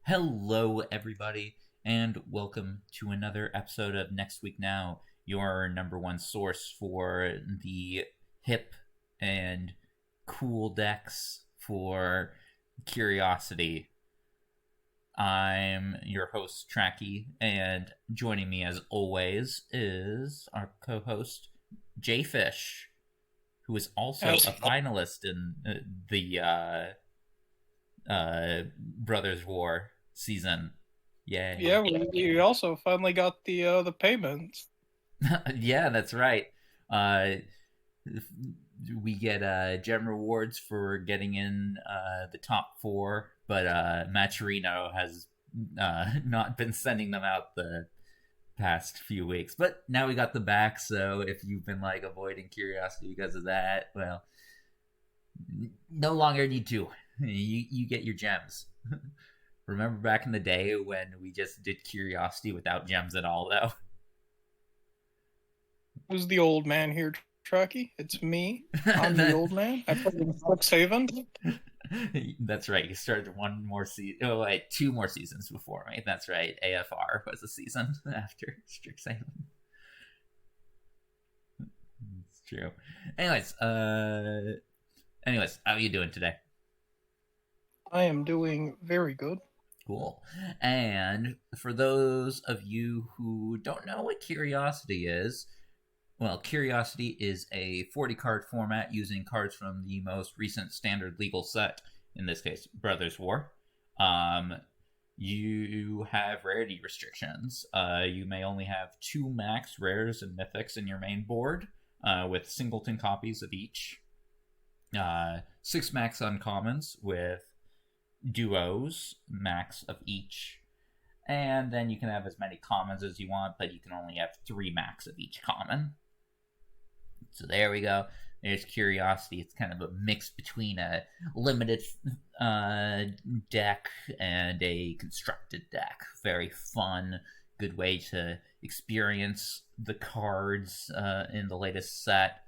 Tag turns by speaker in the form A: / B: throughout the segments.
A: Hello, everybody, and welcome to another episode of Next Week Now, your number one source for the hip and cool decks for Curiosity. I'm your host, Trachy, and joining me as always is our co host, Jayfish, who is also a finalist in the Brothers War season. Yay.
B: Yeah, we also finally got the payments.
A: Yeah, that's right. Uh, we get gem rewards for getting in the top four, but Macherino has not been sending them out the past few weeks. But now we got them back, so if you've been like avoiding Curiosity because of that, well, no longer need to. You get your gems. Remember back in the day when we just did Curiosity without gems at all, though?
B: Who's the old man here, Trucky? It's me. I'm the old man. I played in Strixhaven.
A: That's right. You started one more season. Oh, wait, two more seasons before me. That's right. AFR was a season after Strixhaven. It's true. Anyways, how are you doing today?
B: I am doing very good.
A: Cool. And for those of you who don't know what Curiosity is, well, Curiosity is a 40 card format using cards from the most recent standard legal set, in this case, Brothers War. You have rarity restrictions. You may only have 2 max rares and mythics in your main board, with singleton copies of each. 6 max uncommons with duos, max of each. And then you can have as many commons as you want, but you can only have 3 max of each common. So there we go. There's Curiosity. It's kind of a mix between a limited deck and a constructed deck. Very fun, good way to experience the cards in the latest set.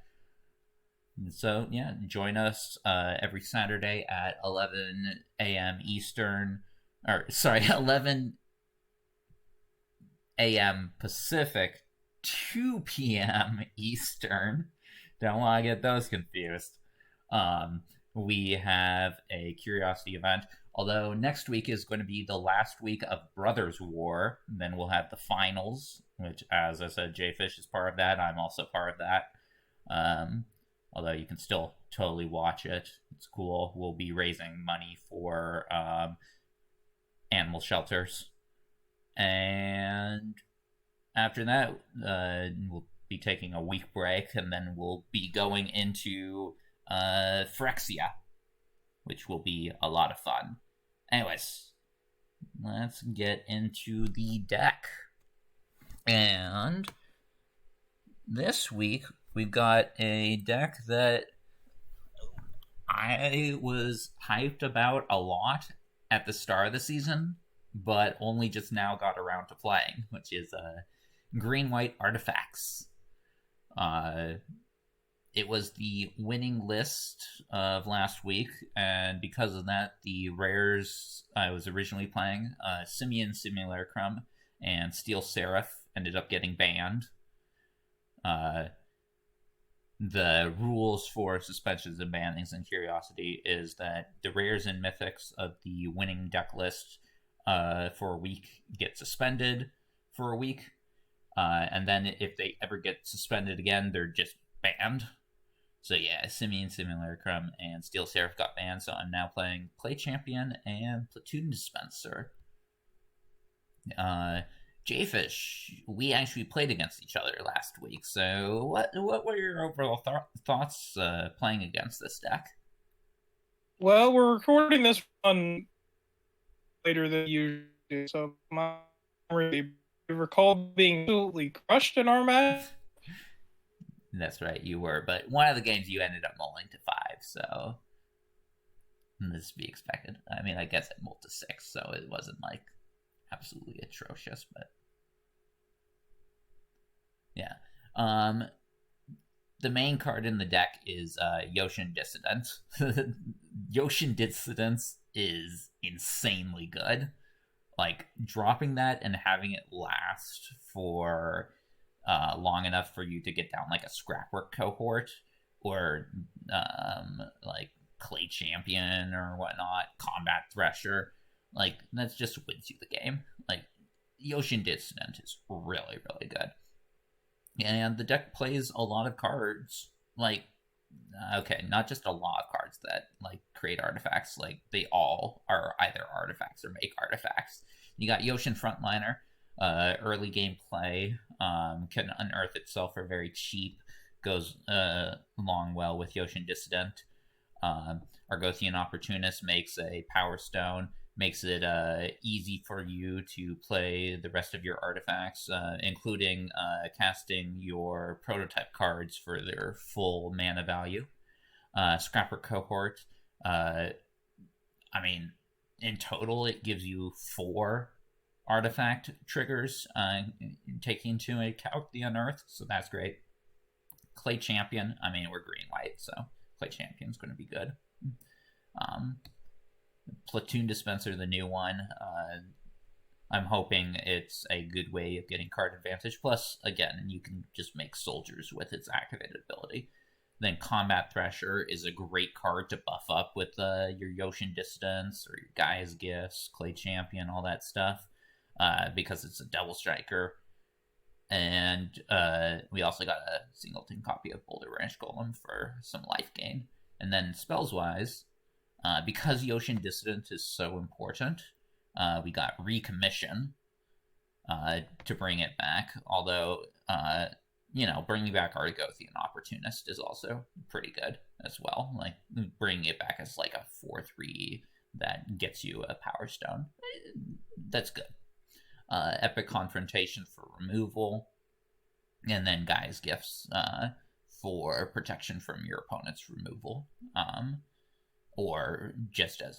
A: So, yeah, join us every Saturday at 11 a.m. Eastern, 11 a.m. Pacific, 2 p.m. Eastern. Don't want to get those confused. We have a Curiosity event, although next week is going to be the last week of Brothers War. Then we'll have the finals, which, as I said, Jayfish is part of that. I'm also part of that. Although you can still totally watch it. It's cool. We'll be raising money for animal shelters. And after that, we'll be taking a week break, and then we'll be going into Phyrexia, which will be a lot of fun. Anyways, let's get into the deck. And this week, we've got a deck that I was hyped about a lot at the start of the season, but only just now got around to playing, which is green-white artifacts. It was the winning list of last week, and because of that, the rares I was originally playing, Simian Simulacrum and Steel Seraph, ended up getting banned. The rules for suspensions and bannings in Curiosity is that the rares and mythics of the winning deck list for a week get suspended for a week. And then if they ever get suspended again, they're just banned. So yeah, Simian Simulacrum and Steel Seraph got banned, so I'm now playing Play Champion and Platoon Dispenser. Jayfish, we actually played against each other last week, so what were your overall thoughts playing against this deck?
B: Well, we're recording this one later than usual, so my memory recall being absolutely crushed in our match.
A: That's right, you were, but one of the games you ended up mulling to 5, so this is to be expected. I mean, I guess it mulled to 6, so it wasn't like absolutely atrocious, but yeah. The main card in the deck is Yoshin Dissident. Yoshin Dissident is insanely good. like dropping that and having it last for long enough for you to get down like a scrapwork cohort or like clay champion or whatnot, combat thresher, like that just wins you the game. Like Yoshin Dissident is really, really good. And the deck plays a lot of cards, like, okay, not just a lot of cards that, like, create artifacts. Like, they all are either artifacts or make artifacts. You got Yoshin Frontliner, early game play, can unearth itself for very cheap, goes along well with Yoshin Dissident. Argothian Opportunist makes a Power Stone, makes it easy for you to play the rest of your artifacts, including casting your prototype cards for their full mana value. Scrapper Cohort, I mean, in total, it gives you 4 artifact triggers, taking into account the Unearth, so that's great. Clay Champion, I mean, we're green-white, so Clay Champion's going to be good. Platoon Dispenser, the new one. I'm hoping it's a good way of getting card advantage. Plus, again, you can just make soldiers with its activated ability. Then Combat Thresher is a great card to buff up with your Yoshin Dissidence or your Gaia's Gifts, Clay Champion, all that stuff, because it's a double striker. And we also got a singleton copy of Boulder Ranch Golem for some life gain. And then spells-wise, because Yoshin Dissident is so important, we got Recommission to bring it back. Although, bringing back Argothian Opportunist is also pretty good as well. Like, bringing it back as like a 4/3 that gets you a Power Stone. That's good. Epic Confrontation for removal. And then Gaia's Gifts for protection from your opponent's removal. Or just as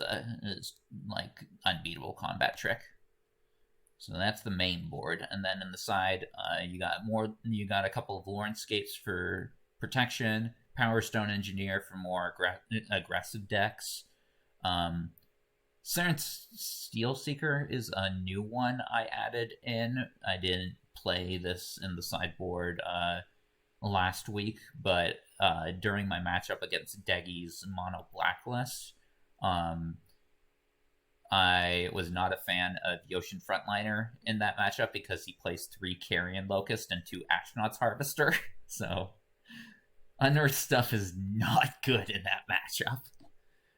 A: like unbeatable combat trick. So that's the main board, and then in the side, you got a couple of Lawrencescapes for protection, Power Stone Engineer for more aggressive decks. Seren's Steel Seeker is a new one I added in. I didn't play this in the sideboard last week, but during my matchup against Deggy's Mono Blacklist, I was not a fan of Yoshin Frontliner in that matchup because he plays 3 Carrion Locust and 2 Astronaut's Harvester. So Unearthed stuff is not good in that matchup.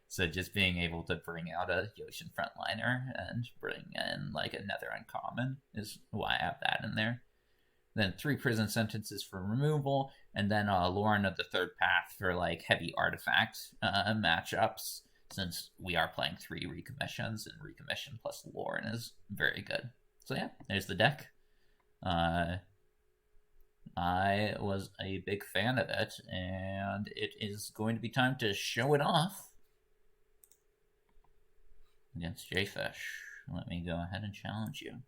A: So just being able to bring out a Yoshin Frontliner and bring in like another uncommon is why I have that in there. Then 3 Prison Sentences for removal, and then Lauren of the Third Path for like heavy artifact matchups, since we are playing 3 recommissions, and recommission plus Lauren is very good. So yeah, there's the deck. I was a big fan of it, and it is going to be time to show it off against Jayfish. Let me go ahead and challenge you.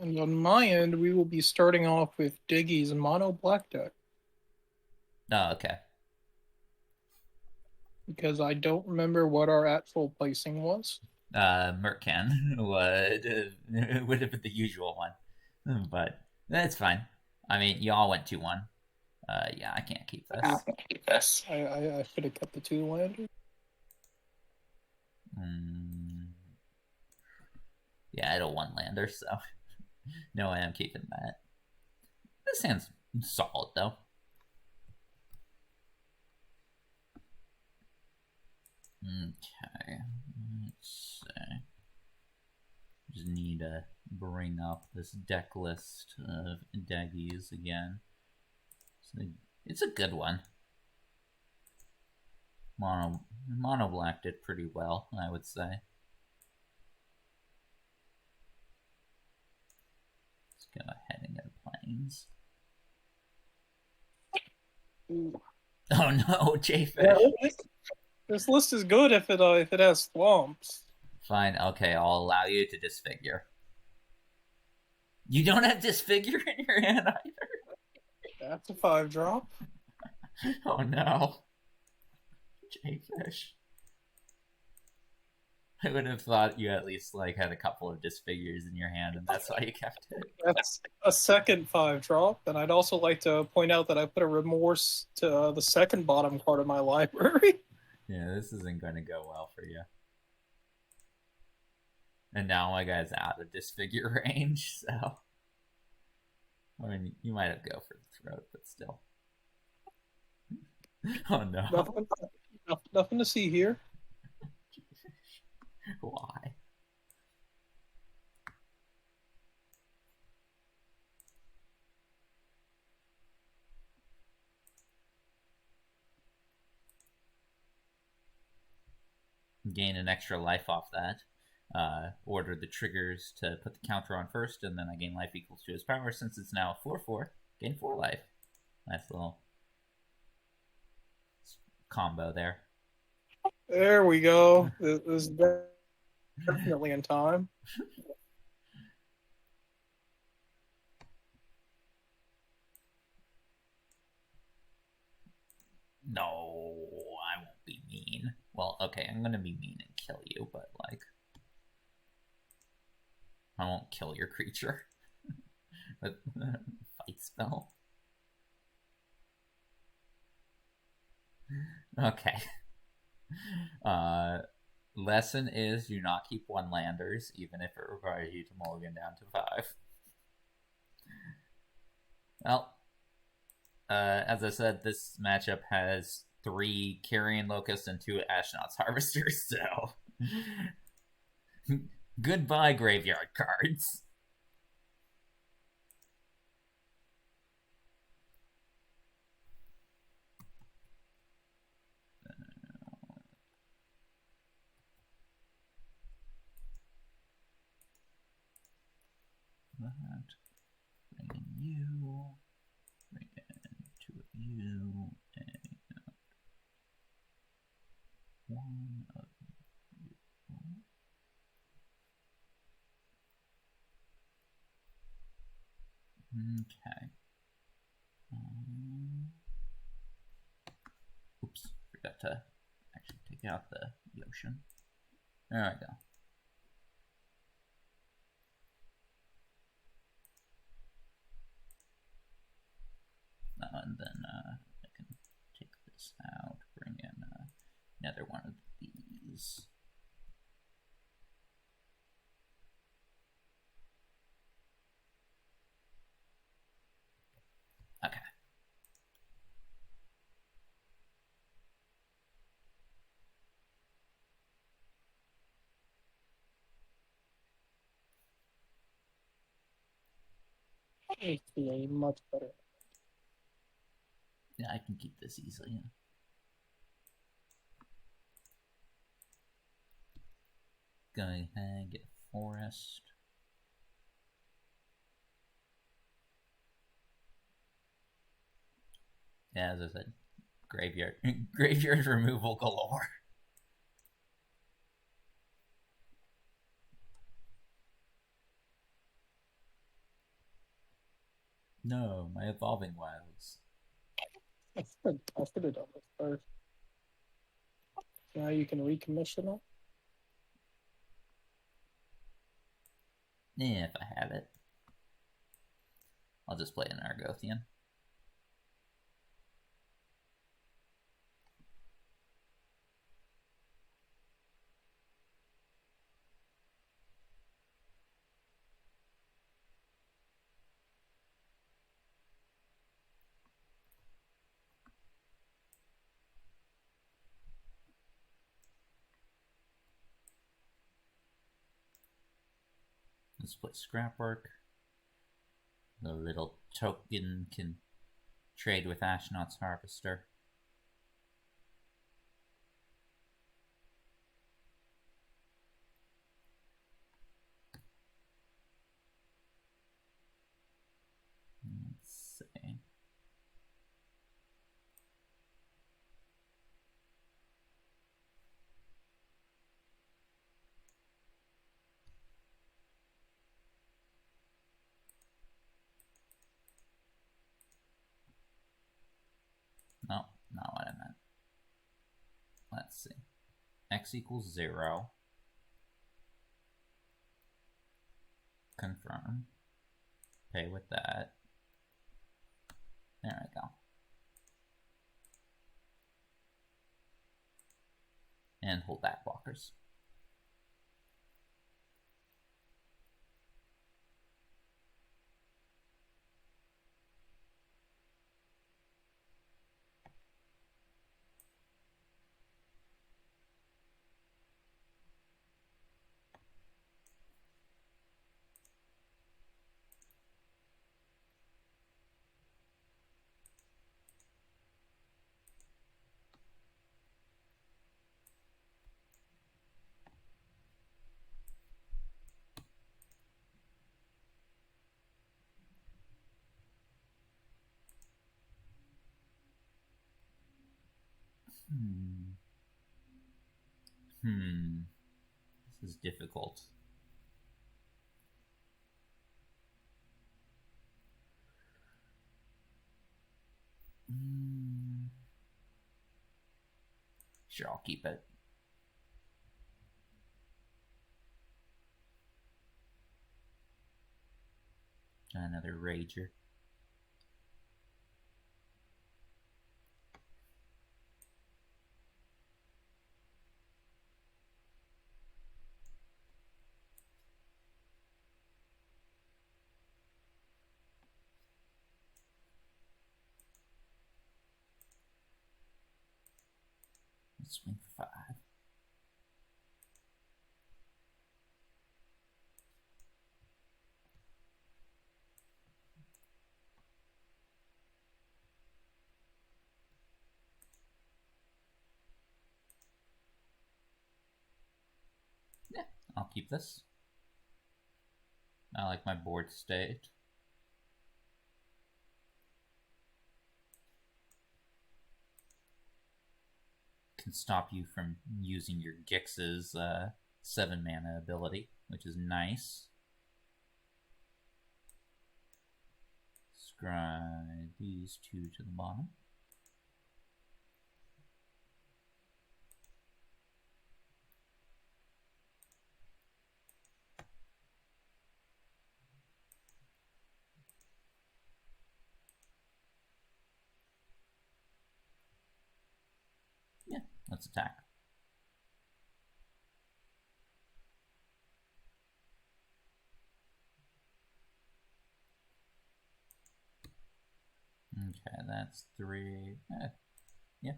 B: And on my end, we will be starting off with Diggy's Mono Black deck.
A: Oh, okay.
B: Because I don't remember what our at-full placing was.
A: Mercan would have been the usual one. But that's fine. I mean, y'all went 2-1. Yeah, I can't keep this.
B: I should have kept the 2-lander.
A: Yeah, I don't want lander, so no way I'm keeping that. This hand's solid, though. Okay, let's see. Just need to bring up this deck list of Deggies again. So it's a good one. Mono Black did pretty well, I would say. Let's go ahead and go Plains.
B: Ooh.
A: Oh no, Jayfish.
B: Yeah, this list is good if it has swamps.
A: Fine, okay, I'll allow you to disfigure. You don't have Disfigure in your hand either?
B: That's a 5-drop.
A: Oh no. Jayfish. I would have thought you at least like had a couple of Disfigures in your hand, and that's why you kept it.
B: That's a second 5-drop, and I'd also like to point out that I put a Remorse to the second bottom part of my library.
A: Yeah, this isn't going to go well for you. And now my guy's out of Disfigure range, so... I mean, you might have go for the throat, but still. Oh no.
B: Nothing to see here.
A: Why? Gain an extra life off that. Order the triggers to put the counter on first, and then I gain life equals to his power. Since it's now 4/4, gain 4 life. Nice little combo there.
B: There we go. This is definitely in time.
A: No, I won't be mean. Well, okay, I'm gonna be mean and kill you, but like, I won't kill your creature. But fight spell. Okay. Lesson is do not keep 1-landers, even if it requires you to mulligan down to 5. Well, as I said, this matchup has 3 Carrion Locusts and 2 Ashnod's Harvesters, so... Goodbye, graveyard cards. That. Bring in you. Bring in 2 of you. And 1 of you. Okay. Oops, forgot to actually take out the ocean. There we go. And then I can take this out, bring in another one of these. Okay.
B: It's much better.
A: Yeah, I can keep this easily. Yeah. Go ahead and get forest. Yeah, as I said, graveyard removal galore. No, my evolving wilds.
B: I should have done this first. Now you can recommission it.
A: Yeah, if I have it. I'll just play an Argothian. Let's play Scrapwork. The little token can trade with Ashnod's Harvester. Let's see. let's see. X equals 0. Confirm. Pay with that. There we go. And hold back blockers. This is difficult. Sure, I'll keep it. Another Rager. Swing 5. Yeah, I'll keep this. I like my board state. Can stop you from using your Gix's 7 mana ability, which is nice. Scry these 2 to the bottom. Let's attack. Okay, that's 3. Yeah.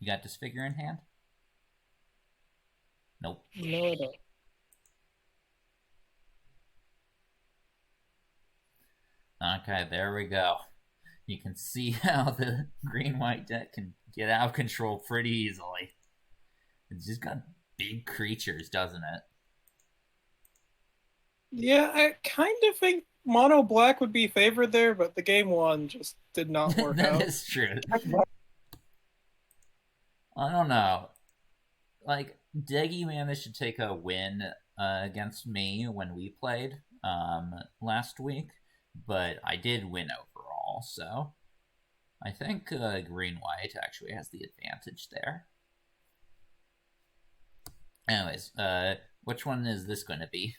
A: You got Disfigure in hand? Nope.
B: No, I don't.
A: Okay, there we go. You can see how the green-white deck can get out of control pretty easily. It's just got big creatures, doesn't it?
B: Yeah, I kind of think mono black would be favored there, but the game one just did not work out.
A: That is true. I don't know. Like, Deggy managed to take a win against me when we played last week, but I did win overall, so I think green-white actually has the advantage there. Anyways, which one is this going to be?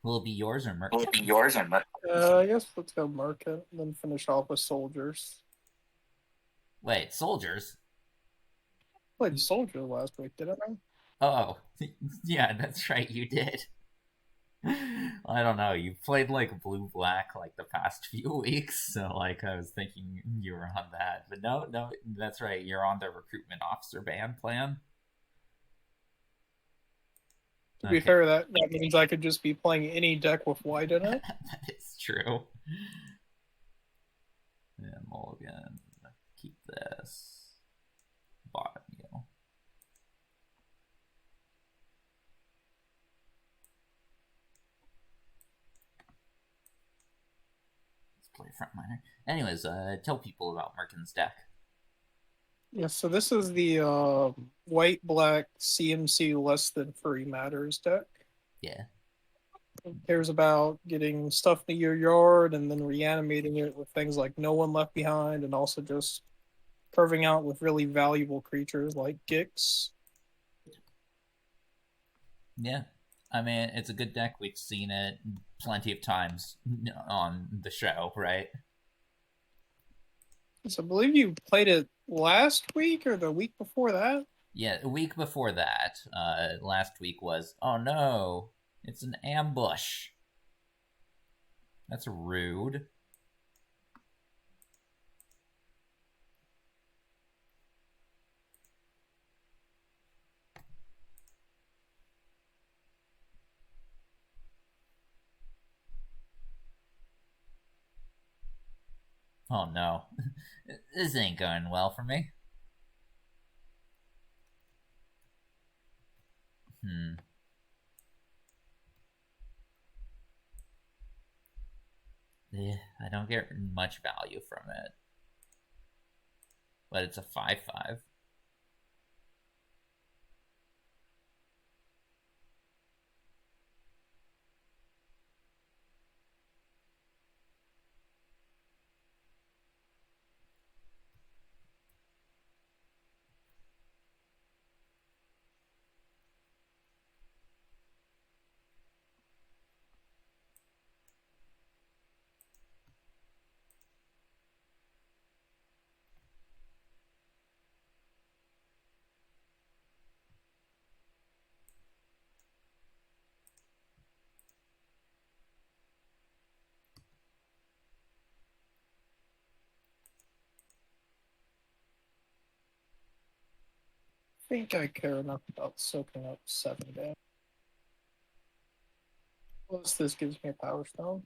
A: Will it be yours or Merc?
B: I guess let's go Market and then finish off with Soldiers.
A: Wait, Soldiers?
B: I played Soldier last week, didn't I?
A: Oh, yeah, that's right, you did. I don't know, you played like blue-black like the past few weeks, so like I was thinking you were on that. But no, that's right, you're on the recruitment officer ban plan.
B: To be fair, that means I could just be playing any deck with white in it.
A: That is true. Yeah, mulligan. Keep this. Bottom you. Let's play frontliner. Anyways, tell people about Merkin's deck.
B: Yeah, so this is the white-black CMC less than 3 matters deck.
A: Yeah.
B: cares about getting stuff in your yard and then reanimating it with things like No One Left Behind, and also just curving out with really valuable creatures like Gix.
A: Yeah. I mean, it's a good deck. We've seen it plenty of times on the show, right?
B: So I believe you played it last week or the week before that.
A: Yeah, a week before that, last week was, oh no, it's an ambush. That's rude. Oh no, this ain't going well for me. Yeah, I don't get much value from it, but it's a 5/5.
B: I think I care enough about soaking up 7 damage. Plus, this gives me a power stone.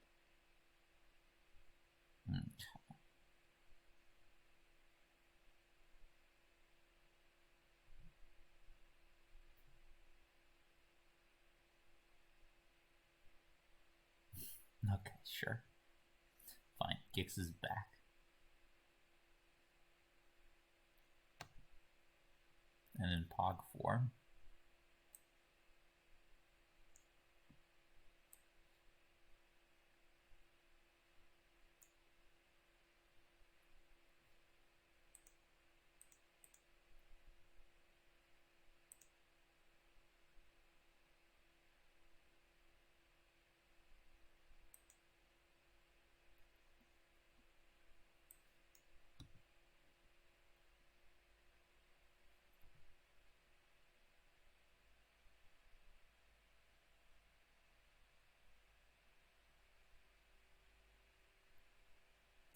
A: Okay, sure. Fine. Gix is back. And in Pog form.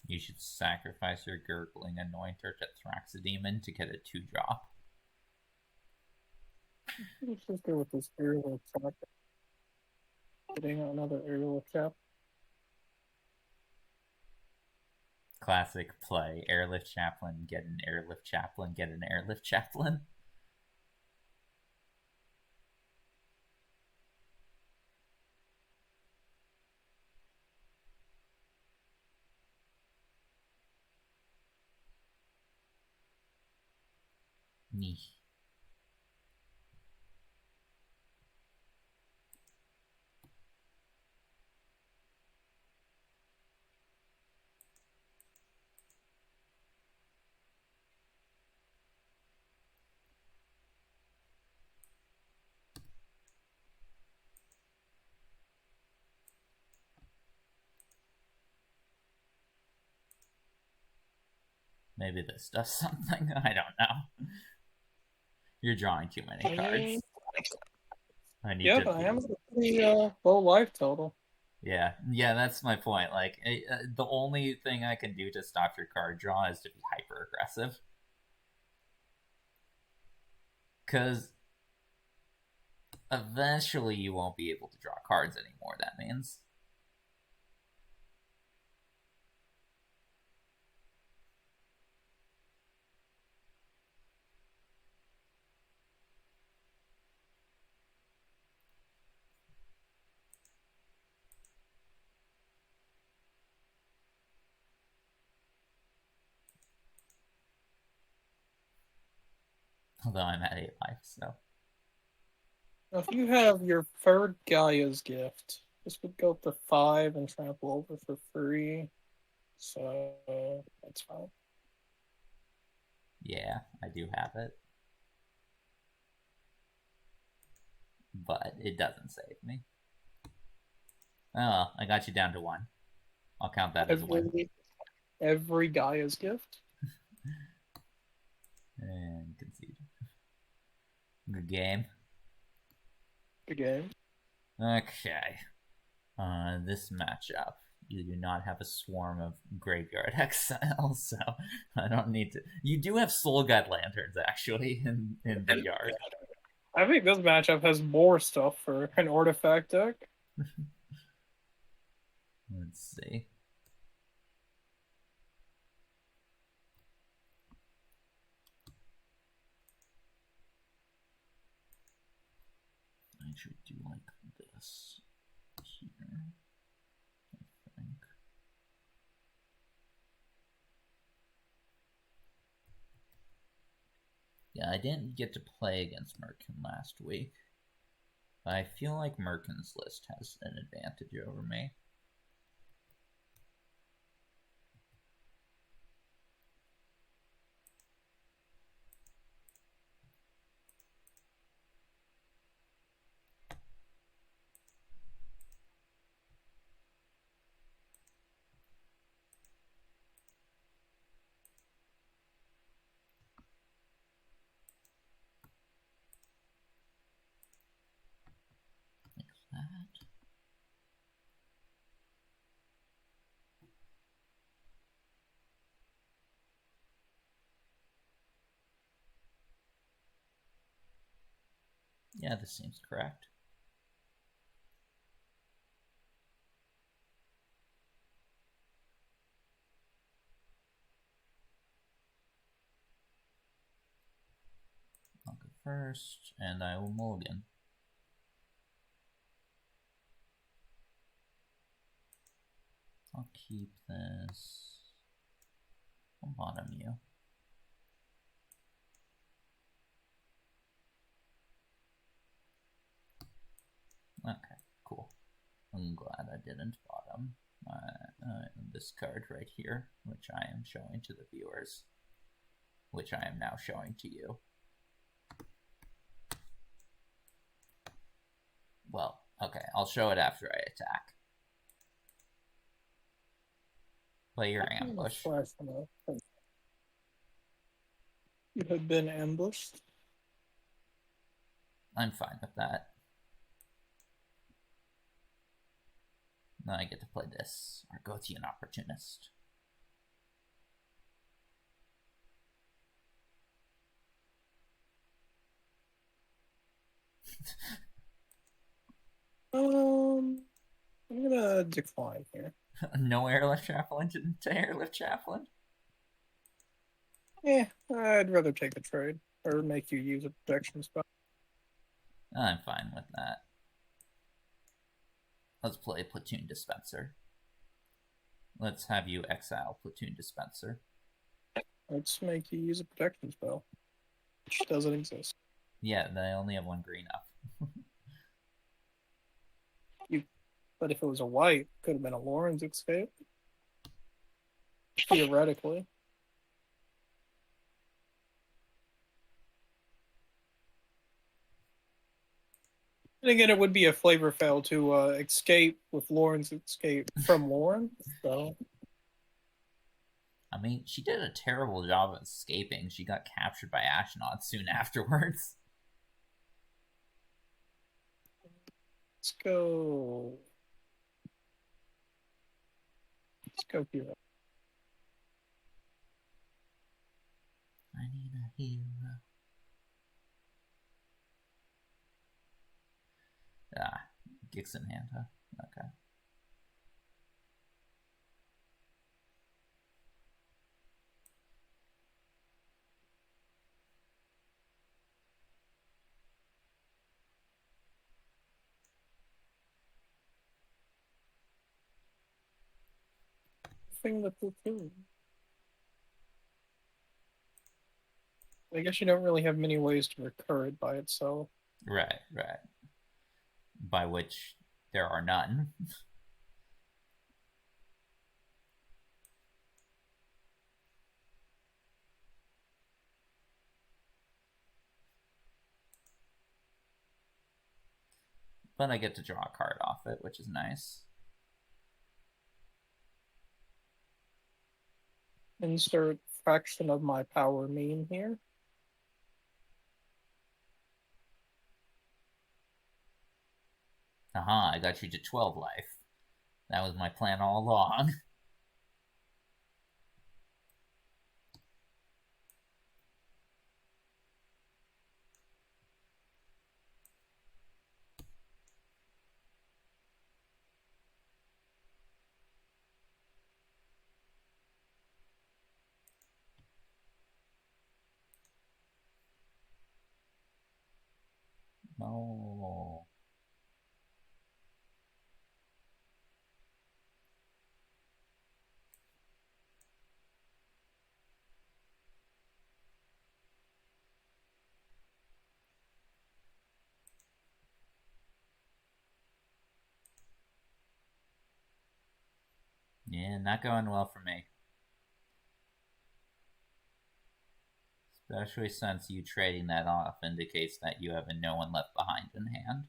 A: You should sacrifice your Gurgling Anointer to Thraxidemon to get a 2-drop.
B: Let's just go with this aerial attack. Getting another aerial attack.
A: Classic play. Airlift Chaplain, get an Airlift Chaplain, get an Airlift Chaplain. Maybe this does something. I don't know. You're drawing too many cards. I need
B: yep,
A: to.
B: I am pretty low life total.
A: Yeah, that's my point. Like, the only thing I can do to stop your card draw is to be hyper aggressive. Because eventually you won't be able to draw cards anymore, that means. Although I'm at 8 life, so.
B: If you have your third Gaia's gift, This would go up to 5 and trample over for free. So that's fine.
A: Yeah, I do have it. But it doesn't save me. Oh, I got you down to 1. I'll count that as a win.
B: Every Gaia's gift.
A: And concede. Good game.
B: Good game.
A: Okay. This matchup, you do not have a swarm of graveyard exiles, so I don't need to. You do have Soul Guide Lanterns, actually, in the yard.
B: I think this matchup has more stuff for an artifact deck.
A: Let's see. I should do like this here, I think. Yeah, I didn't get to play against Merkin last week, but I feel like Merkin's list has an advantage over me. That. Yeah, this seems correct. I'll go first, and I will mulligan. I'll keep this. I'll bottom you. Okay, cool. I'm glad I didn't bottom this card right here, which I am showing to the viewers, which I am now showing to you. Well, okay, I'll show it after I attack. Play your ambush.
B: You have been ambushed.
A: I'm fine with that. Now I get to play this, Argothian Opportunist.
B: I'm gonna decline here.
A: No airlift chaplain to airlift chaplain?
B: Yeah, I'd rather take the trade or make you use a protection spell.
A: I'm fine with that. Let's play Platoon Dispenser. Let's have you exile Platoon Dispenser.
B: Let's make you use a protection spell, which doesn't exist.
A: Yeah, they only have 1 green up.
B: But if it was a white, it could have been a Lauren's Escape. Theoretically. And again, it would be a flavor fail to escape with Lauren's Escape from Lauren. So,
A: I mean, she did a terrible job of escaping. She got captured by Ashnod soon afterwards.
B: let's go. Let's go here.
A: I need a hero. Ah, Gix in hand, huh? Okay.
B: Thing the platoon. I guess you don't really have many ways to recur it by itself.
A: Right. By which there are none. But I get to draw a card off it, which is nice.
B: Insert fraction of my power mean here.
A: Aha, I got you to 12 life. That was my plan all along. No. Yeah, not going well for me. Especially since you trading that off indicates that you have a no one left behind in hand.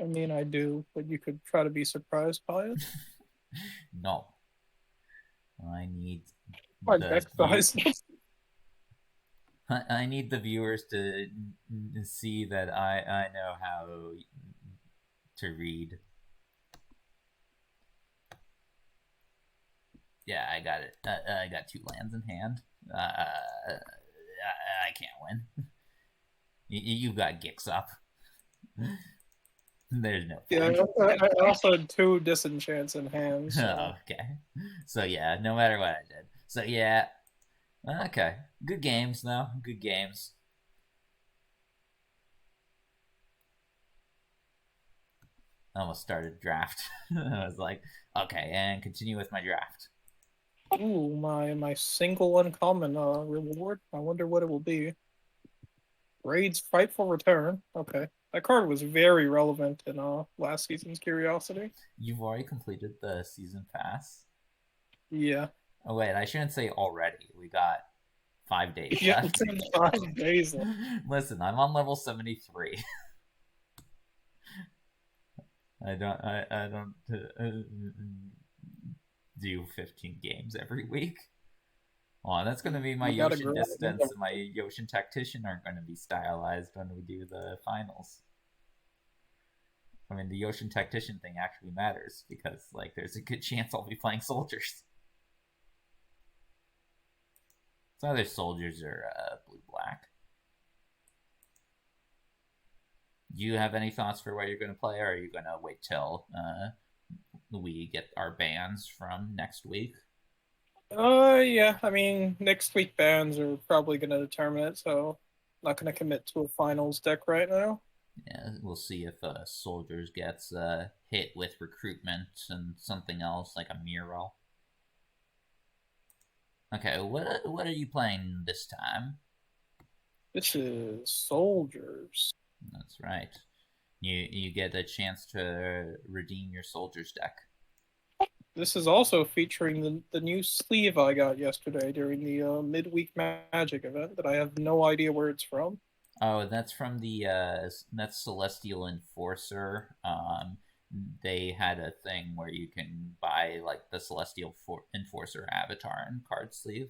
B: I mean, I do, but you could try to be surprised by it.
A: No. I need
B: My deck size.
A: I need the viewers to see that I know how to read. Yeah, I got it. I got 2 lands in hand. I can't win. You got Gix up. There's no
B: point. Yeah, I also had 2 disenchants in hand. So.
A: Oh, okay. So yeah, no matter what I did. So yeah. Okay. Good games though. Good games. I almost started draft. I was like, okay, and continue with my draft.
B: Ooh, my single uncommon reward. I wonder what it will be. Raid's Frightful Return. Okay. That card was very relevant in last season's Curiosity.
A: You've already completed the season pass?
B: Yeah.
A: Oh wait, I shouldn't say already. We got 5 days
B: yeah,
A: left.
B: 5 days left.
A: Listen, I'm on level 73. I don't do 15 games every week. Well, that's going to be my Yoshin Distance and my Yoshin Tactician aren't going to be stylized when we do the finals. I mean, the Yoshin Tactician thing actually matters because, like, there's a good chance I'll be playing soldiers. It's either soldiers or blue-black. Do you have any thoughts for what you're going to play, or are you going to wait till we get our bans from next week?
B: Yeah. I mean, next week bans are probably going to determine it, so I'm not going to commit to a finals deck right now.
A: Yeah, we'll see if Soldiers gets hit with recruitment and something else, like a mural. Okay, what are you playing this time?
B: This is Soldiers.
A: That's right. You get a chance to redeem your Soldiers deck.
B: This is also featuring the new sleeve I got yesterday during the midweek Magic event that I have no idea where it's from.
A: Oh, that's from the that's Celestial Enforcer. They had a thing where you can buy like the Celestial Enforcer avatar and card sleeve.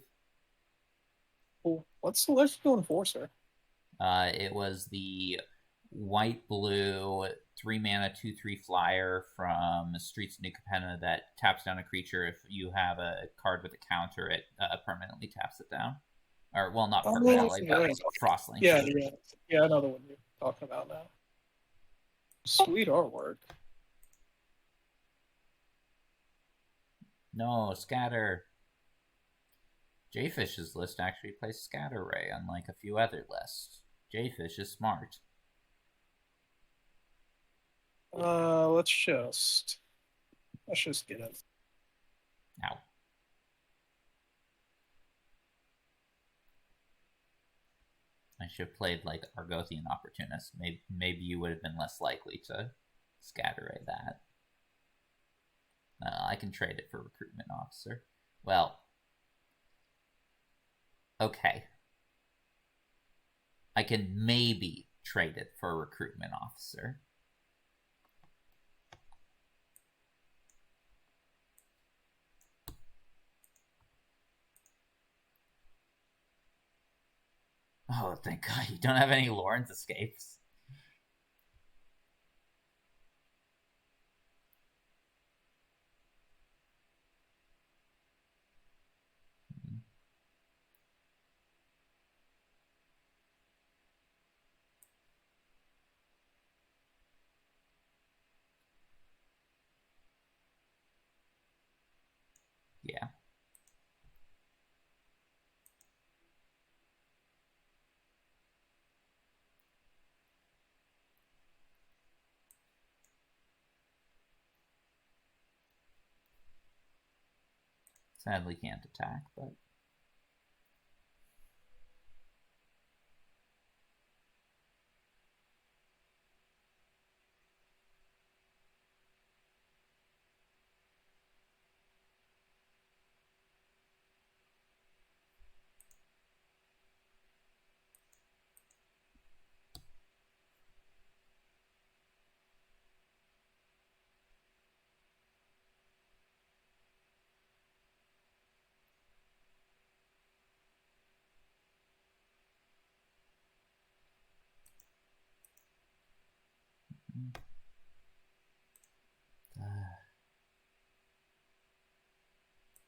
B: Well, what's Celestial Enforcer?
A: It was the white blue 3-mana 2/3 flyer from Streets of New Capenna that taps down a creature. If you have a card with a counter, it permanently taps it down. Or, well, not permanently, but Frostlink.
B: Yeah, I know the one you're talking about now. Sweet artwork.
A: No, Scatter. Jayfish's list actually plays Scatter Ray, unlike a few other lists. Jayfish is smart.
B: Let's just get it.
A: Ow. I should have played like Argothian Opportunist. Maybe you would have been less likely to scatter that. I can trade it for Recruitment Officer. Well, okay. I can maybe trade it for a Recruitment Officer. Oh, thank God you don't have any Lawrence escapes. Yeah. Sadly can't attack, but...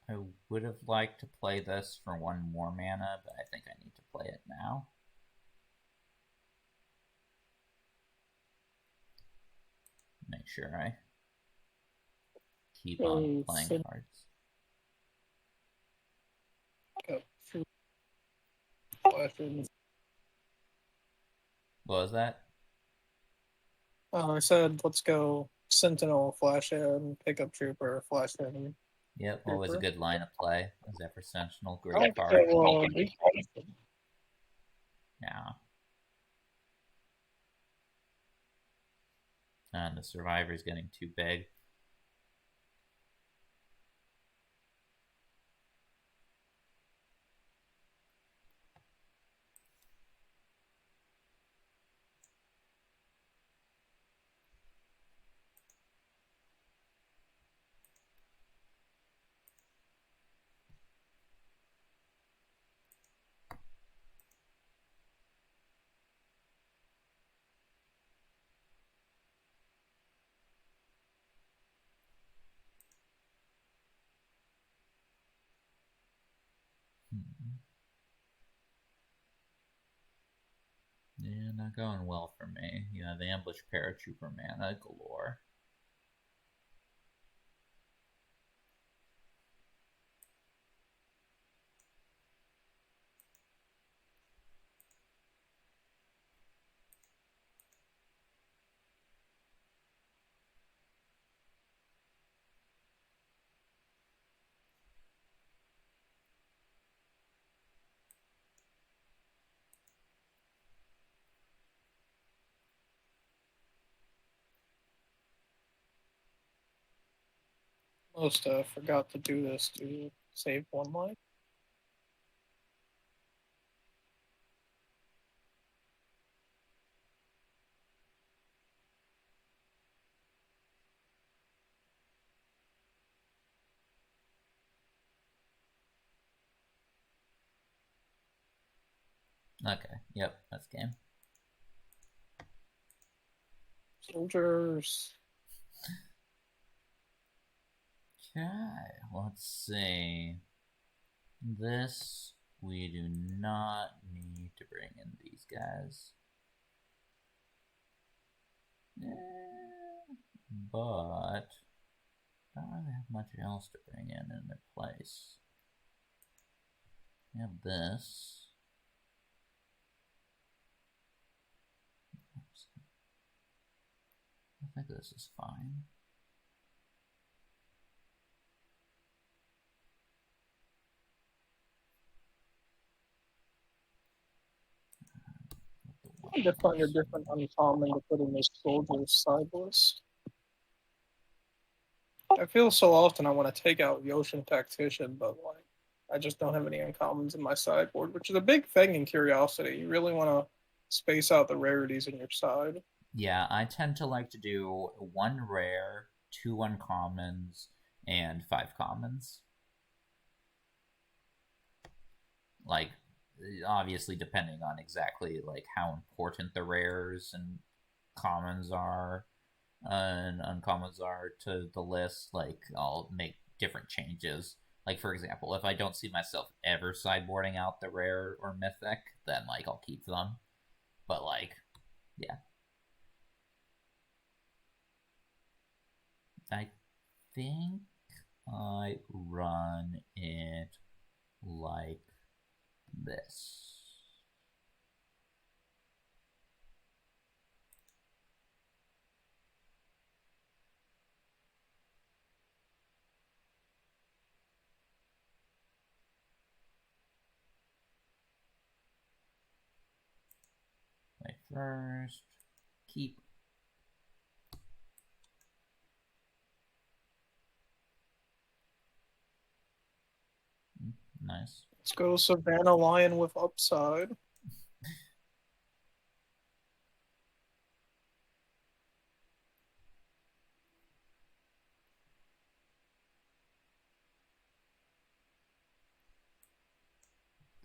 A: I would have liked to play this for one more mana, but I think I need to play it now. Make sure I keep on playing cards. What was that?
B: I said, let's go Sentinel, flash in, pick up Trooper, flash in.
A: Yep, always a good line of play. Zephyr Sentinel,
B: I
A: great
B: like
A: card. Yeah. And the Survivor's getting too big. Yeah, not going well for me. You know, the ambush paratrooper mana galore.
B: Almost forgot to do this to save one life.
A: Okay, yep, that's game.
B: Soldiers.
A: Okay, let's see. This, we do not need to bring in these guys. But I don't really have much else to bring in their place. We have this. I think this is fine.
B: I need to find a different uncommon to put in this soldier's sideboards. I feel so often I want to take out Yotian Tactician, but like I just don't have any uncommons in my sideboard, which is a big thing in Curiosity. You really want to space out the rarities in your side.
A: Yeah, I tend to like to do 1 rare, 2 uncommons, and 5 commons. Like, obviously, depending on exactly like how important the rares and commons are and uncommons are to the list, like I'll make different changes. Like for example, if I don't see myself ever sideboarding out the rare or mythic, then like I'll keep them. But like, yeah, I think I run it like this. Wait, first, keep. Nice.
B: Let's go Savannah Lion with upside.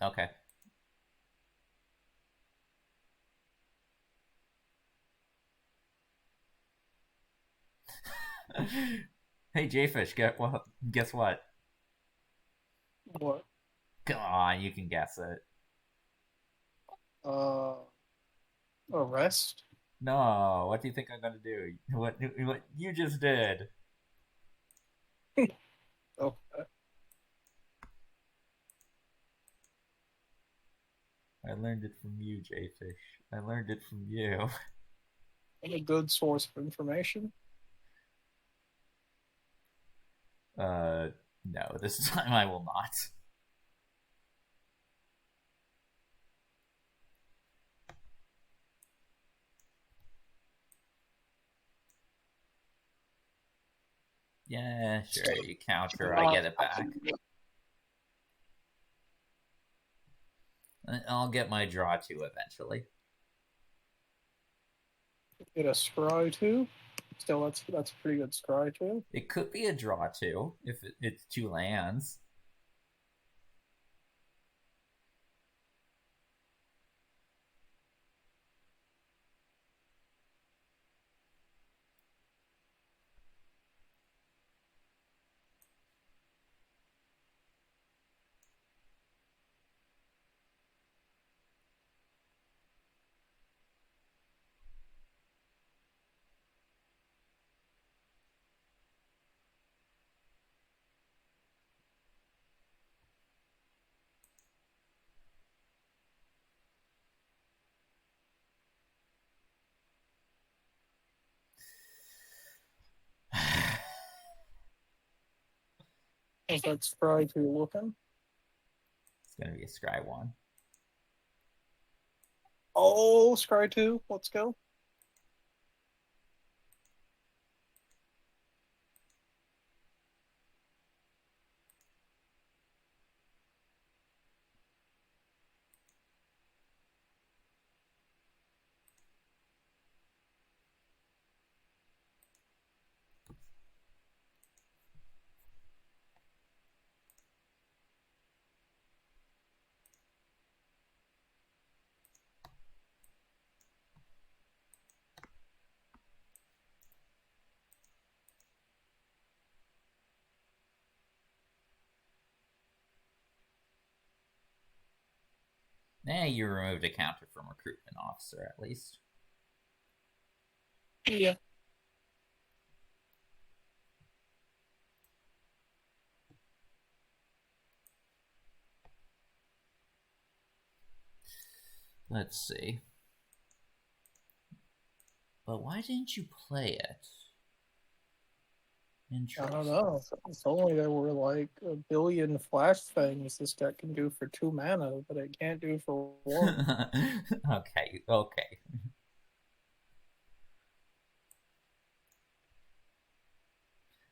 A: Okay. Hey Jayfish, guess what?
B: What?
A: Come on, you can guess it.
B: Uh, Arrest?
A: No, what do you think I'm gonna do? What you just did?
B: Okay.
A: I learned it from you, Jayfish. I learned it from you.
B: A good source of information.
A: No, this time I will not. Yeah, sure, you counter, I get it back. I'll get my draw too eventually.
B: Get a scry too. Still, that's a pretty good scry too.
A: It could be a draw too if it's 2 lands.
B: Is that scry too looking?
A: It's gonna be a scry 1.
B: Oh, scry two. Let's go.
A: You removed a counter from recruitment officer at least.
B: Yeah.
A: Let's see. But why didn't you play it?
B: I don't know. If only there were like a billion flash things this deck can do for 2 mana, but it can't do for 1.
A: Okay, okay.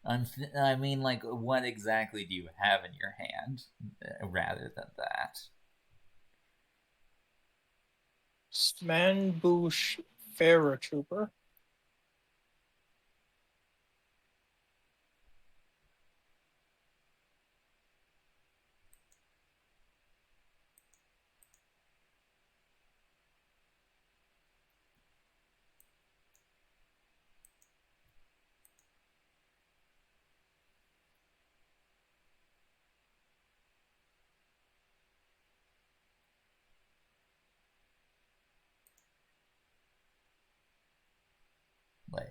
A: I mean, like, what exactly do you have in your hand rather than that?
B: Smanboosh Trooper.
A: Wait.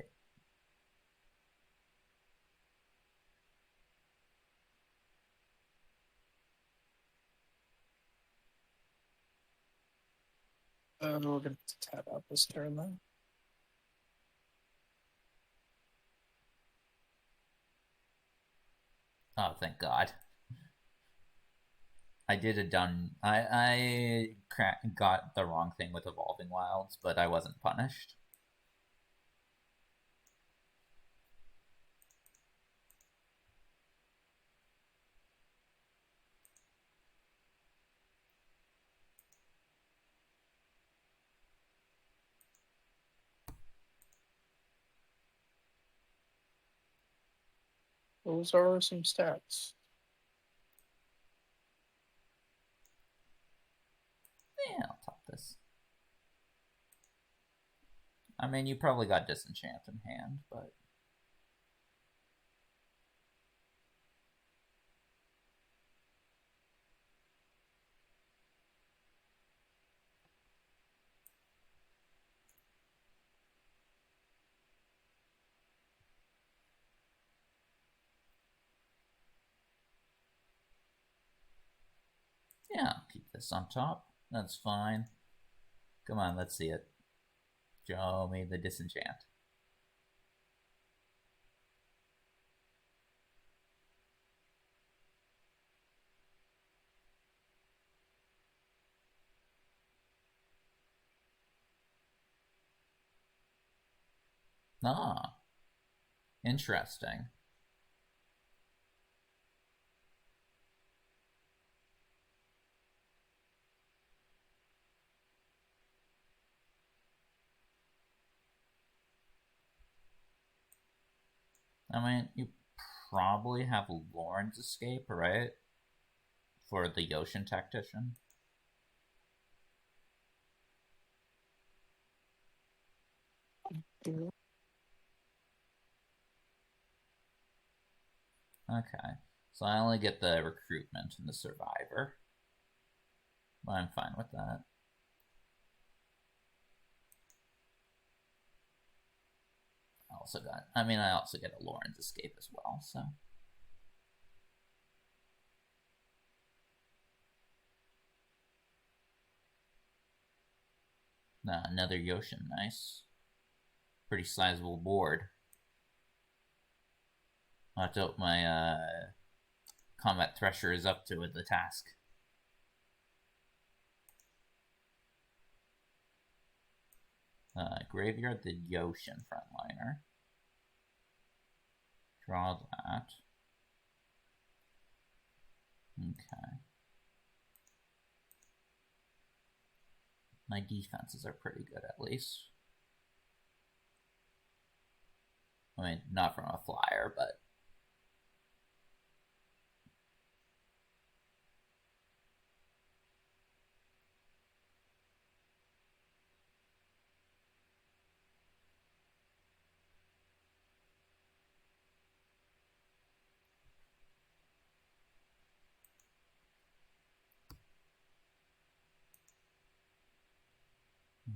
B: We're going to tap out this turn then.
A: Oh, thank God. I did a done. I got the wrong thing with Evolving Wilds, but I wasn't punished.
B: Those are some stats.
A: Yeah, I'll top this. I mean, you probably got Disenchant in hand, but... Yeah, I'll keep this on top. That's fine. Come on, let's see it. Show me the Disenchant. Ah, interesting. I mean, you probably have Lauren's Escape, right? For the Yoshin Tactician. Okay, so I only get the Recruitment and the Survivor. But I'm fine with that. I also get a Lauren's Escape as well, so. Another Yoshin, nice. Pretty sizable board. I have to hope my Combat Thresher is up to the task. Graveyard the Yoshin frontliner. Draw that. Okay. My defenses are pretty good, at least. I mean, not from a flyer, but...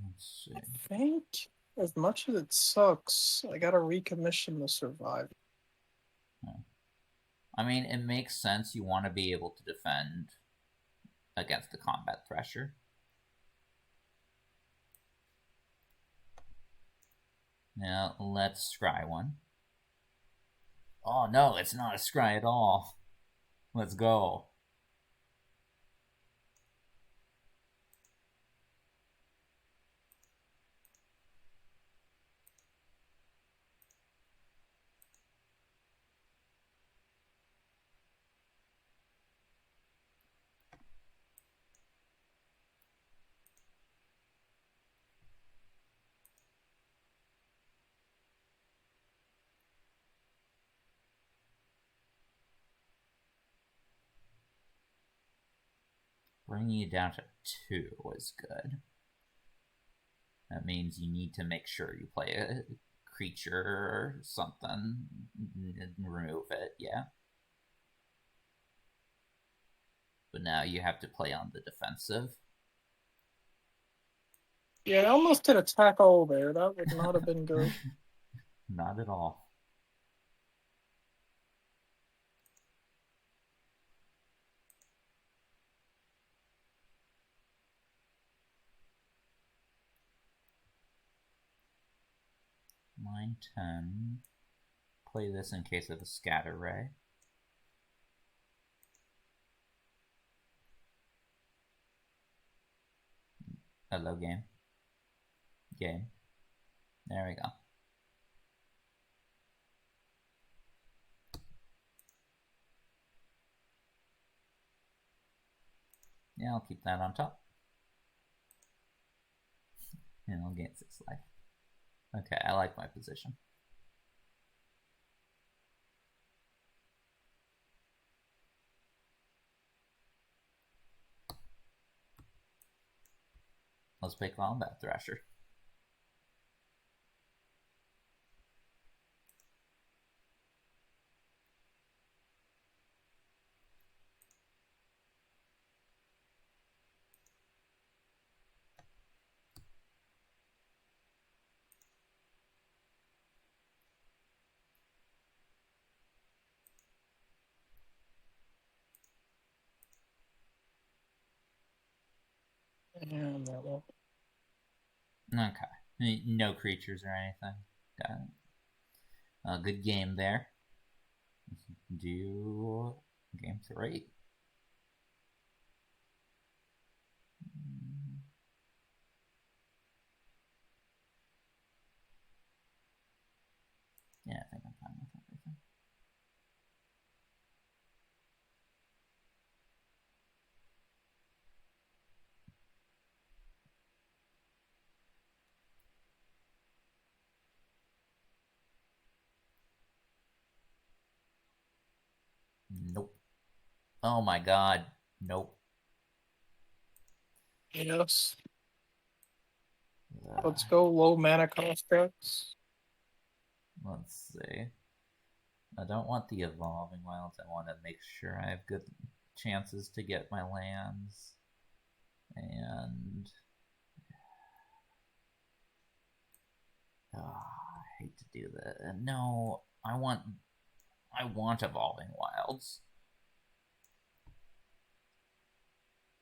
A: Let's see.
B: I think, as much as it sucks, I gotta recommission the Survivor.
A: I mean, it makes sense. You want to be able to defend against the Combat Thresher. Now, let's scry one. Oh no, it's not a scry at all. Let's go. Bringing it down to 2 was good. That means you need to make sure you play a creature or something and remove it, yeah. But now you have to play on the defensive.
B: Yeah, I almost did attack all there. That would not have been good.
A: Not at all. Line 10. Play this in case of a scatter ray. Hello, game. Game. There we go. Yeah, I'll keep that on top. And I'll gain 6 life. Okay, I like my position. Let's play Combat Thrasher.
B: And that one.
A: Okay. No creatures or anything. Got it. Good game there. Do game 3. Yeah, I think I'm fine with everything. Nope. Oh my god. Nope.
B: Yes. Let's go low mana constructs.
A: Let's see. I don't want the evolving wilds. I want to make sure I have good chances to get my lands. And I hate to do that. No, I want evolving wilds.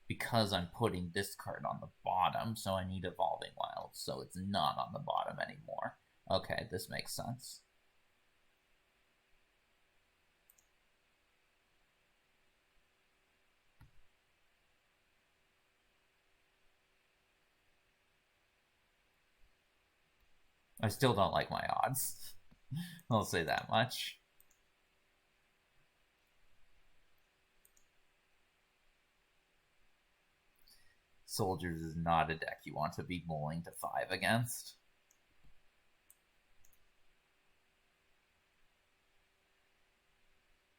A: Because I'm putting this card on the bottom, so I need evolving wilds, so it's not on the bottom anymore. Okay, this makes sense. I still don't like my odds. I'll say that much. Soldiers is not a deck you want to be mulling to 5 against.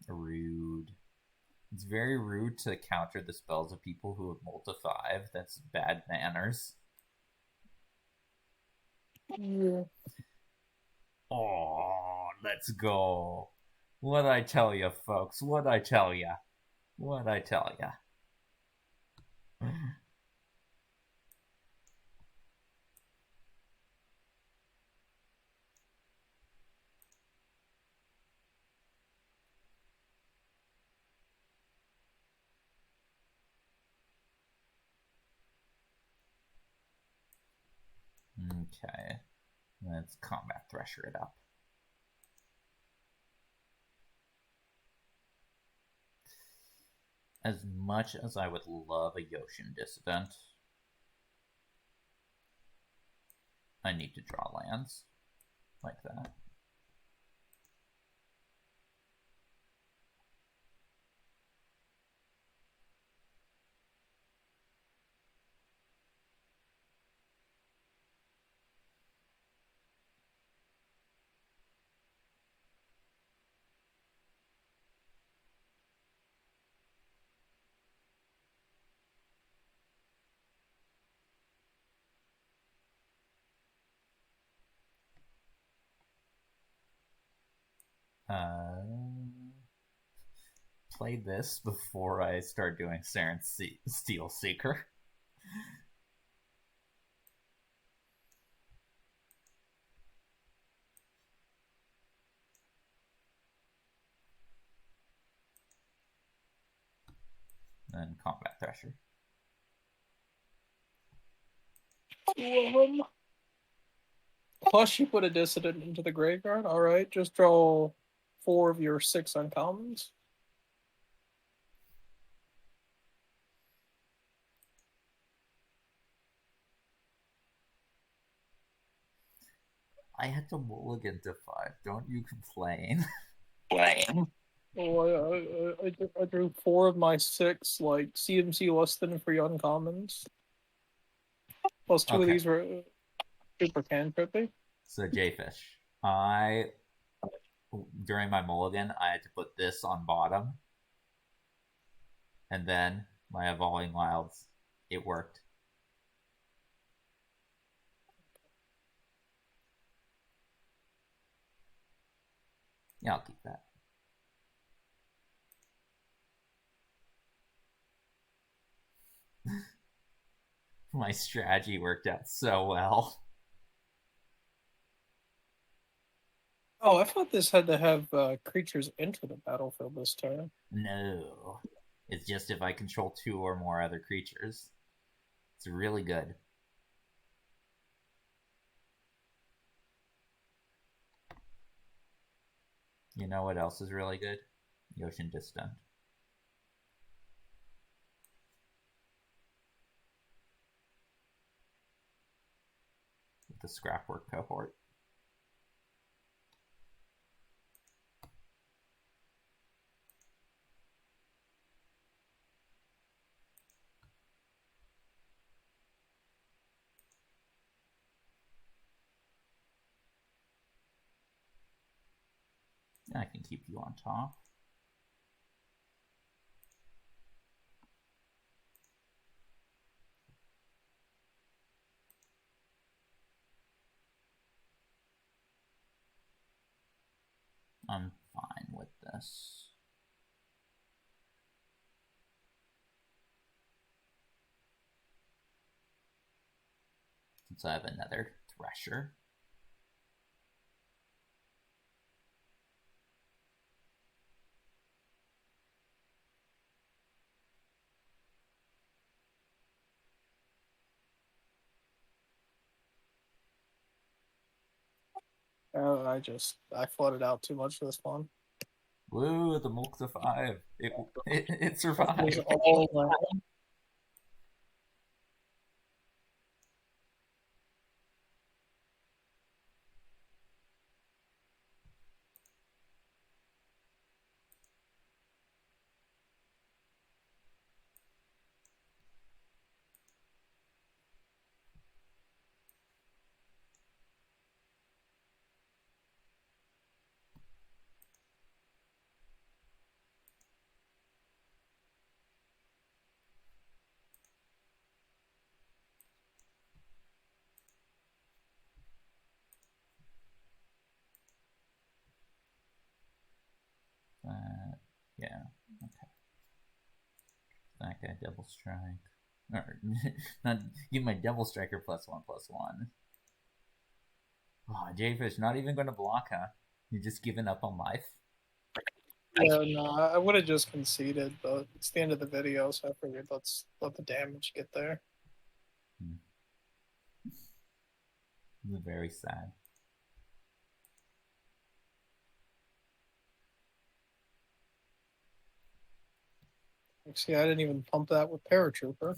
A: Rude. It's very rude to counter the spells of people who have mulled to 5. That's bad manners.
B: Yeah.
A: Oh, let's go. What'd I tell you, folks? What'd I tell you? What'd I tell you? Okay. Let's Combat Thresher it up. As much as I would love a Yoshin Dissident, I need to draw lands like that. Play this before I start doing Saren's Steel Seeker. And Combat Thresher.
B: Plus, you put a dissident into the graveyard. All right, just draw 4 of your 6 uncommons.
A: I had to mulligan to 5. Don't you complain?
B: Oh, I drew 4 of my 6, like, CMC less than free uncommons. Plus 2 of these were super cantrippy.
A: So, Jayfish, during my mulligan, I had to put this on bottom. And then my Evolving Wilds, it worked. Yeah, I'll keep that. My strategy worked out so well.
B: Oh, I thought this had to have creatures enter the battlefield this turn.
A: No. It's just if I control 2 or more other creatures. It's really good. You know what else is really good? Yoshin Distant. With the Scrapwork cohort. I can keep you on top. I'm fine with this. Since I have another Thresher.
B: I flooded out too much for this one.
A: Woo, the Mulk to 5. It survived. Yeah, okay. That guy Devil Strike. Or, not give my Devil Striker +1/+1. Oh, Jayfish, not even going to block, huh? You're just giving up on life?
B: Yeah, no, I would have just conceded, but it's the end of the video, so I figured let's let the damage get there.
A: This is very sad.
B: See, I didn't even pump that with Paratrooper.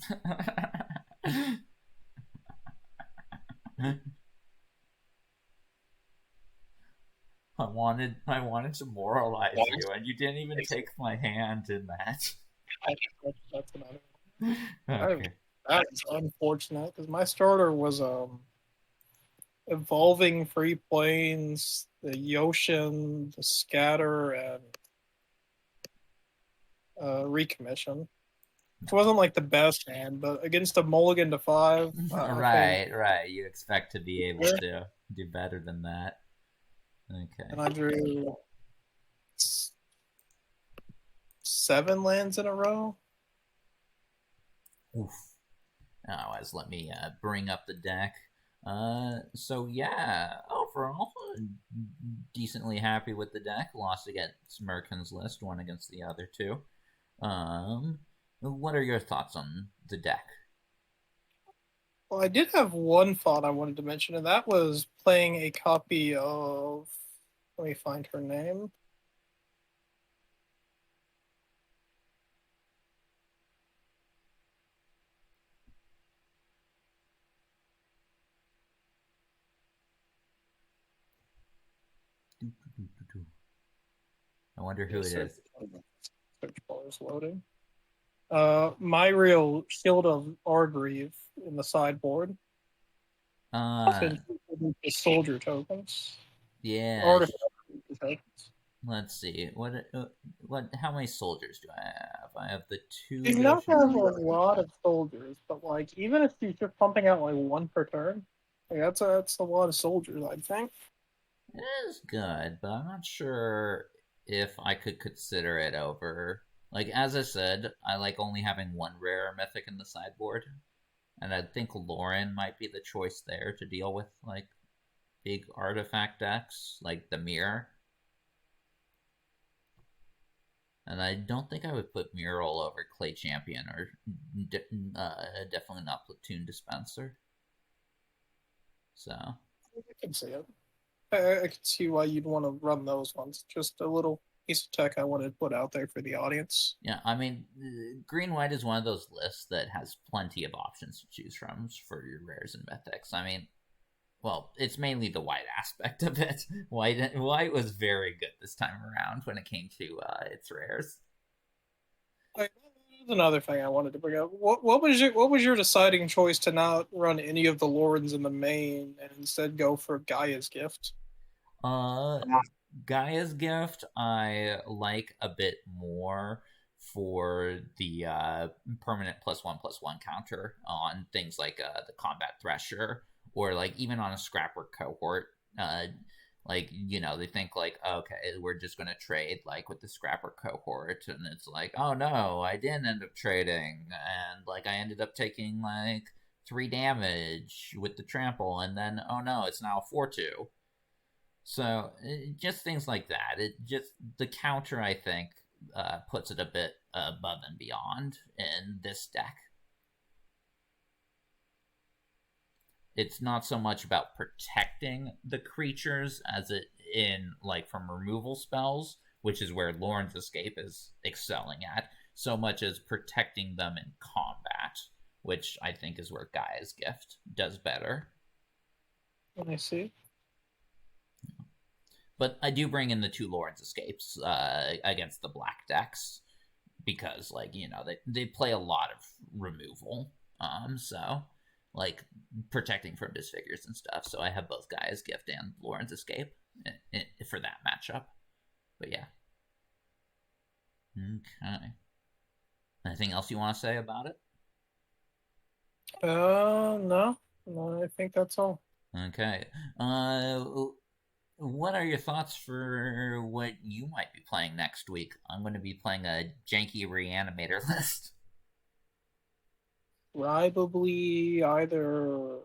A: I wanted to moralize you, and you didn't even take my hand in that.
B: That's another one.
A: Okay.
B: That's unfortunate because my starter was evolving free planes, the Yoshin, the scatter, and recommission. It wasn't like the best hand, but against a mulligan to 5,
A: Right, right. You expect to be able to do better than that. Okay.
B: And I drew 7 lands in a row.
A: Oof. Otherwise, let me bring up the deck. So yeah, overall, decently happy with the deck. Lost against Merkin's list, won against the other two. What are your thoughts on the deck?
B: Well, I did have one thought I wanted to mention, and that was playing a copy of. Let me find her name.
A: I wonder who it is.
B: Search bar is loading. My real Shield of Argreave in the sideboard. The soldier tokens.
A: Yeah.
B: Artifact tokens.
A: Let's see. What? How many soldiers do I have? I have the 2.
B: You not have a lot of soldiers, but like even if you're just pumping out like 1 per turn, like, that's a lot of soldiers, I think.
A: It is good, but I'm not sure if I could consider it over. Like, as I said, I like only having 1 rare mythic in the sideboard, and I think Lauren might be the choice there to deal with like big artifact decks like the mirror. And I don't think I would put Mural over Clay Champion or definitely not Platoon Dispenser. So
B: I can see it. I can see why you'd want to run those ones. Just a little piece of tech I wanted to put out there for the audience.
A: Yeah, I mean, Green-White is one of those lists that has plenty of options to choose from for your rares and mythics. I mean, well, it's mainly the white aspect of it. White was very good this time around when it came to its rares.
B: There's another thing I wanted to bring up. What was your deciding choice to not run any of the Lords in the main and instead go for Gaia's Gift?
A: Gaia's Gift I like a bit more for the permanent +1/+1 counter on things like the Combat Thresher, or like even on a Scrapper cohort. Like, you know, they think like, okay, we're just going to trade like with the Scrapper cohort, and it's like, oh no, I didn't end up trading, and like I ended up taking like 3 damage with the trample, and then oh no, it's now 4/2. So just things like that. It just, the counter, I think, puts it a bit above and beyond in this deck. It's not so much about protecting the creatures as it in like from removal spells, which is where Lauren's Escape is excelling at, so much as protecting them in combat, which I think is where Gaia's Gift does better.
B: I see.
A: But I do bring in the 2 Lauren's Escapes against the black decks because, like, you know, they play a lot of removal. So like protecting from disfigures and stuff. So I have both Gaia's Gift and Lauren's Escape for that matchup. But yeah. Okay. Anything else you want to say about it?
B: No, I think that's all.
A: Okay. What are your thoughts for what you might be playing next week? I'm going to be playing a janky reanimator list.
B: Probably either,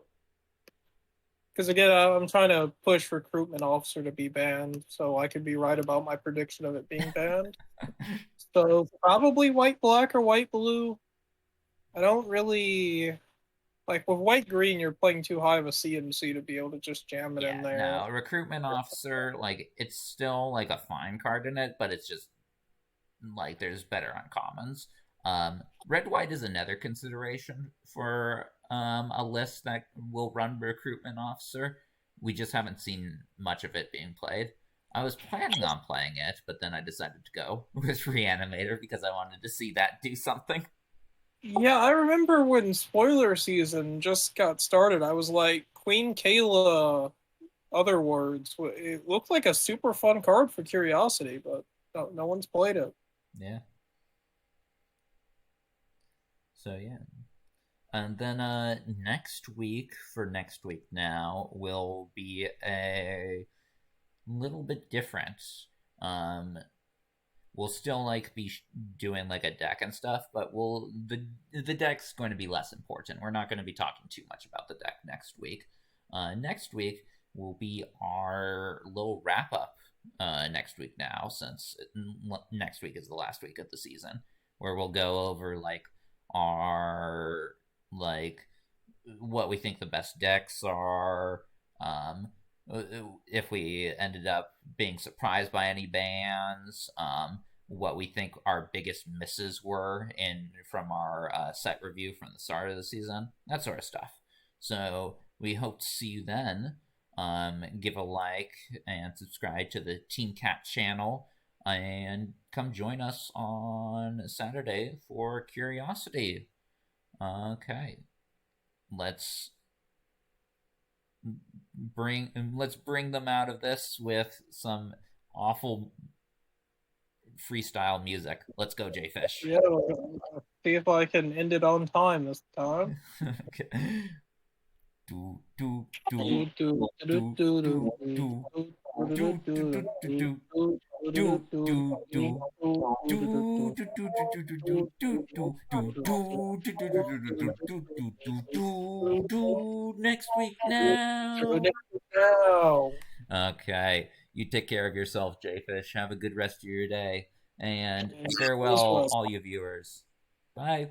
B: because again, I'm trying to push Recruitment Officer to be banned, so I could be right about my prediction of it being banned. So probably white black or white blue. I don't really like with white green. You're playing too high of a CMC to be able to just jam it in there.
A: No, Recruitment Officer, like, it's still like a fine card in it, but it's just like there's better uncommons. Red white is another consideration for a list that will run recruitment officer. We just haven't seen much of it being played. I was planning on playing it, but then I decided to go with Reanimator because I wanted to see that do something.
B: Yeah, I remember when spoiler season just got started. I was like, Queen Kayla, other words. It looked like a super fun card for Curiosity, but no one's played it.
A: Yeah. So yeah. And then next week, for next week now, will be a little bit different. Um, we'll still like be doing like a deck and stuff, but the deck's going to be less important. We're not going to be talking too much about the deck next week. Next week will be our little wrap up. Next week now, since next week is the last week of the season, where we'll go over like our like what we think the best decks are. If we ended up being surprised by any bans, what we think our biggest misses were in from our set review from the start of the season, that sort of stuff. So we hope to see you then. Give a like and subscribe to the Team Cat channel, and come join us on Saturday for Curiosity. Okay, let's bring them out of this with some awful freestyle music. Let's go, Jayfish.
B: Yeah, see if I can end it on time this time.
A: Okay. Do do
B: Do,
A: do
B: do, do,
A: do
B: do,
A: do
B: do,
A: do
B: do,
A: do do
B: do,
A: do do
B: do,
A: do
B: do,
A: do
B: do,
A: do
B: do,
A: do do do do do do do do do do do next week now.
B: now.
A: Okay, you take care of yourself, Jayfish. Have a good rest of your day, and
B: This
A: farewell,
B: was
A: all you viewers. Bye.